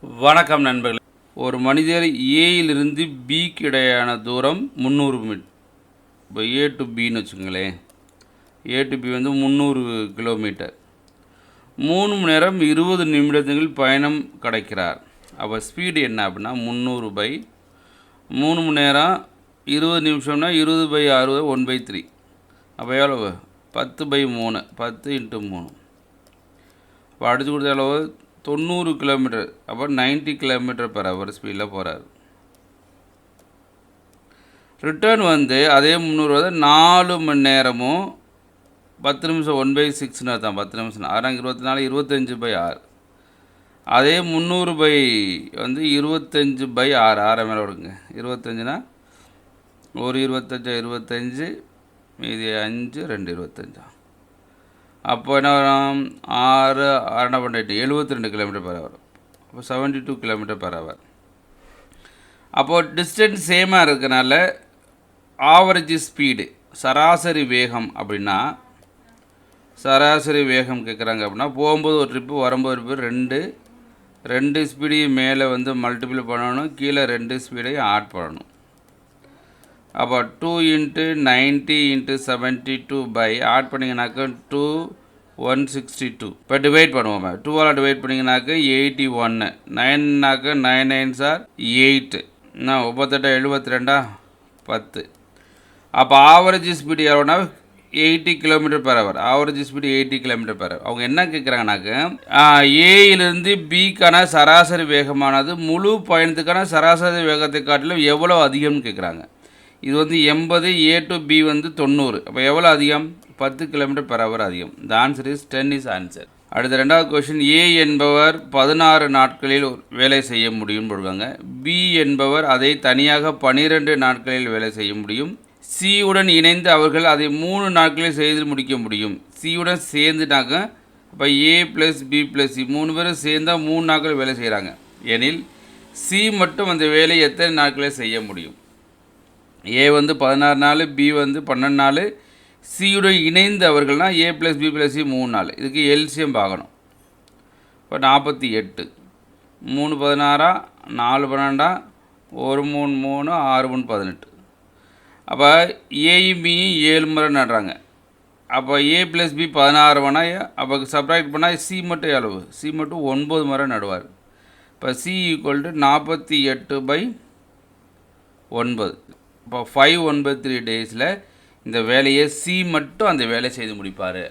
வணக்கம் நண்பர்களே. ஒரு மனிதர் ஏயிலிருந்து பிக்கு இடையான தூரம் 300 மீட்டர். இப்போ ஏ டு பின்னு வச்சுக்கோங்களேன். ஏ டு பி வந்து 300 கிலோமீட்டர். 3 மணி நேரம் 20 நிமிடங்கள் பயணம் கிடைக்கிறார். அப்போ ஸ்பீடு என்ன அப்படின்னா 300/3 மணி நேரம் 20 நிமிஷம்னா 20/60 1/3. அப்போ எவ்வளவு 10/3 10 × 3. இப்போ அடிச்சு கொடுத்த எவ்வளவு 90 கிலோமீட்டர். அப்போ 90 km/h ஸ்பீடில் போகிறார். ரிட்டர்ன் வந்து அதே 300 4 மணி நேரமும் 10 நிமிஷம் 1/6 தான் 10 நிமிஷம் 6 25/6. அதே 300 25/6 6 மேலே விடுங்க 25னா ஒரு 25 மீதி 5 2 25. அப்போ என்ன வரும் 6 72 km/h. அப்போ 72 km/h. அப்போது டிஸ்டன்ஸ் சேமாக இருக்கனால ஆவரேஜ் ஸ்பீடு சராசரி வேகம் அப்படின்னா சராசரி வேகம் கேட்குறாங்க அப்படின்னா போகும்போது ஒரு ட்ரிப்பு வரும்போது ஒரு ரெண்டு ஸ்பீடையும் மேலே வந்து மல்டிபிள் பண்ணணும், கீழே 2 ஸ்பீடையும் ஆட் பண்ணணும். அப்போ 2 × 90 × 72 ஆட் பண்ணிங்கனாக்க 162. இப்போ டிவைட் பண்ணுவோம். 2ஆல் டிவைட் பண்ணிங்கனாக்க 81. 9னாக்க 9 9s are 8. 38 72 10. அப்போ ஆவரேஜ் ஸ்பீடு எவ்வளோனா 80 km/h. Average speed 80 km/h. அவங்க என்ன கேட்குறாங்கனாக்க ஏயிலிருந்து பிக்கான சராசரி வேகமானது முழு பயணத்துக்கான சராசரி வேகத்தை காட்டிலும் எவ்வளோ அதிகம்னு கேட்குறாங்க. இது வந்து 80, ஏ டு பி வந்து 90. அப்போ எவ்வளோ அதிகம் 10 km/h அதிகம். The answer is 10 is answer. அடுத்த ரெண்டாவது கொஷின். ஏ என்பவர் 16 நாட்களில் வேலை செய்ய முடியும்னு போடுவாங்க. பி என்பவர் அதை தனியாக 12 நாட்களில் வேலை செய்ய முடியும். சியுடன் இணைந்து அவர்கள் அதை 3 நாட்களில் செய்து முடிக்க முடியும். சியுடன் சேர்ந்துட்டாங்க. இப்போ ஏ ப்ளஸ் பி ப்ளஸ் சி 3 பேரும் சேர்ந்தால் 3 நாட்கள் வேலை செய்கிறாங்க எனில் சி மட்டும் அந்த வேலையை எத்தனை நாட்களில் செய்ய முடியும்? ஏ வந்து 16 நாள், பி வந்து 12 நாள், சியுடன் இணைந்து அவர்கள்னால் ஏ ப்ளஸ் பி ப்ளஸ் சி 3 நாள். இதுக்கு எல்சியம் பார்க்கணும். இப்போ 48 3 16 4 12 1 3 3 6 3 18. அப்போ ஏயும் பியும் 7 முறை நடுறாங்க. அப்போ ஏ ப்ளஸ் பி 16 வேணால் அப்போ சப்ராக்ட் பண்ணால் சி மட்டும் எவ்வளவு? சி மட்டும் 9 முறை நடுவார். இப்போ சி = 48/9. இப்போ 5 1/3 டேஸில் இந்த வேலையை சி மட்டும் அந்த வேலை செய்து முடிப்பார்.